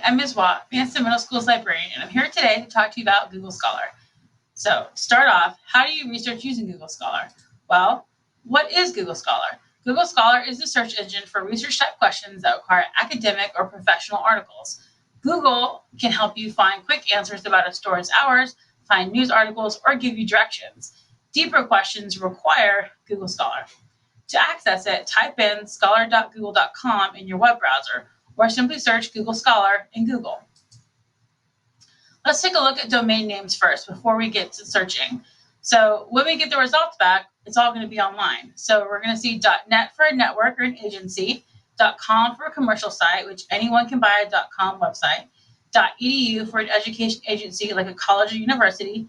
Hi, I'm Ms. Watt, Manston Middle School's librarian, and I'm here today to talk to you about Google Scholar. So, to start off, how do you research using Google Scholar? Well, what is Google Scholar? Google Scholar is the search engine for research-type questions that require academic or professional articles. Google can help you find quick answers about a store's hours, find news articles, or give you directions. Deeper questions require Google Scholar. To access it, type in scholar.google.com in your web browser, or simply search Google Scholar in Google. Let's take a look at domain names first before we get to searching. So when we get the results back, it's all going to be online. So we're going to see .net for a network or an agency, .com for a commercial site, which anyone can buy a .com website, .edu for an education agency like a college or university,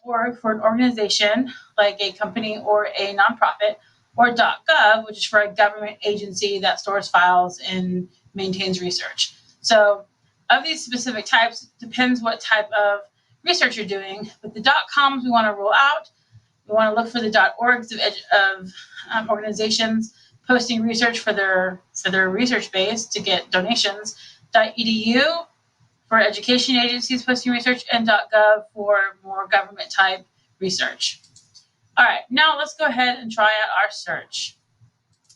.org for an organization like a company or a nonprofit, or .gov, which is for a government agency that stores files and maintains research. So of these specific types, depends what type of research you're doing. But the .coms we want to rule out. We want to look for the .orgs of organizations posting research for their research base to get donations. .edu for education agencies posting research, and .gov for more government type research. All right, now let's go ahead and try out our search.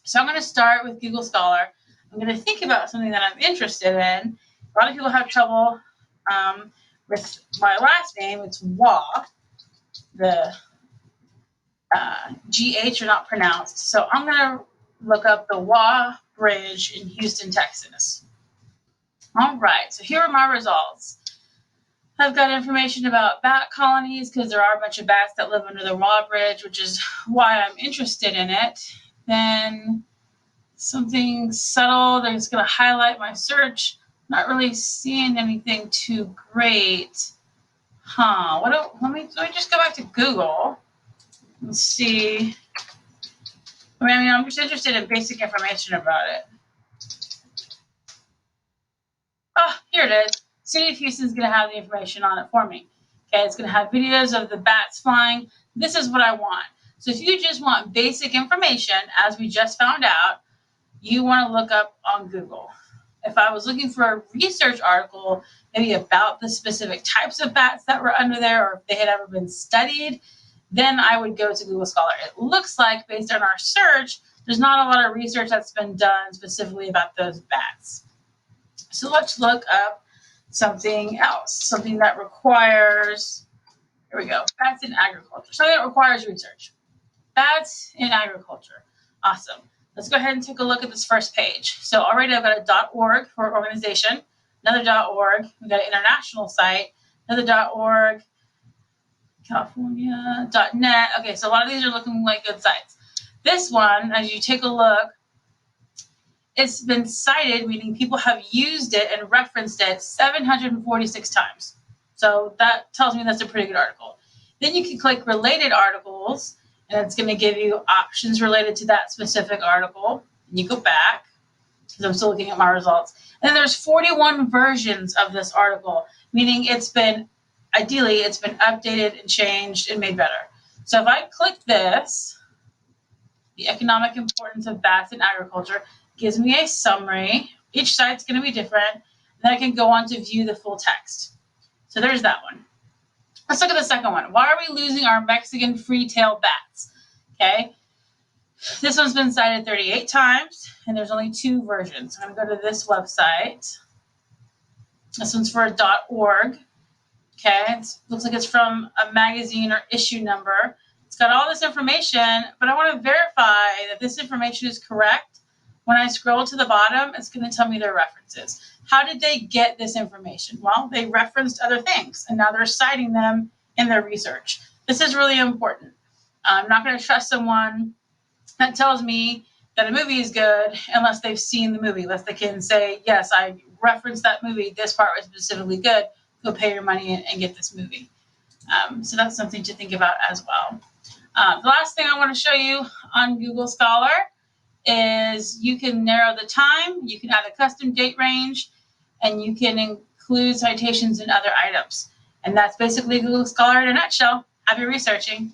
So I'm going to start with Google Scholar. I'm going to think about something that I'm interested in. A lot of people have trouble with my last name. It's Waugh. The GH are not pronounced. So I'm going to look up the Waugh Bridge in Houston, Texas. All right, so here are my results. I've got information about bat colonies because there are a bunch of bats that live under the Waugh Bridge, which is why I'm interested in it. Then something subtle that's going to highlight my search. Not really seeing anything too great. Let me just go back to Google and see. I'm just interested in basic information about it. Oh, here it is. City of Houston is going to have the information on it for me. Okay, it's going to have videos of the bats flying. This is what I want. So if you just want basic information, as we just found out, you want to look up on Google. If I was looking for a research article, maybe about the specific types of bats that were under there, or if they had ever been studied, then I would go to Google Scholar. It looks like, based on our search, there's not a lot of research that's been done specifically about those bats. So let's look up something else, something that requires, here we go, bats in agriculture. Something that requires research. Bats in agriculture. Awesome. Let's go ahead and take a look at this first page. So already I've got a .org for organization, another .org, we've got an international site, another .org, California, .net. Okay, so a lot of these are looking like good sites. This one, as you take a look, it's been cited, meaning people have used it and referenced it 746 times. So that tells me that's a pretty good article. Then you can click related articles, and it's going to give you options related to that specific article. And you go back, because I'm still looking at my results. And then there's 41 versions of this article, meaning it's been updated and changed and made better. So if I click this, the economic importance of bats in agriculture, gives me a summary. Each site's going to be different. Then I can go on to view the full text. So there's that one. Let's look at the second one. Why are we losing our Mexican free-tailed bats? Okay. This one's been cited 38 times, and there's only 2 versions. I'm going to go to this website. This one's for a .org. Okay. It looks like it's from a magazine or issue number. It's got all this information, but I want to verify that this information is correct. When I scroll to the bottom, it's going to tell me their references. How did they get this information? Well, they referenced other things, and now they're citing them in their research. This is really important. I'm not going to trust someone that tells me that a movie is good unless they've seen the movie, unless they can say, yes, I referenced that movie. This part was specifically good. Go pay your money and get this movie. So that's something to think about as well. The last thing I want to show you on Google Scholar is you can narrow the time, you can add a custom date range, and you can include citations and other items. And that's basically Google Scholar in a nutshell. Happy researching.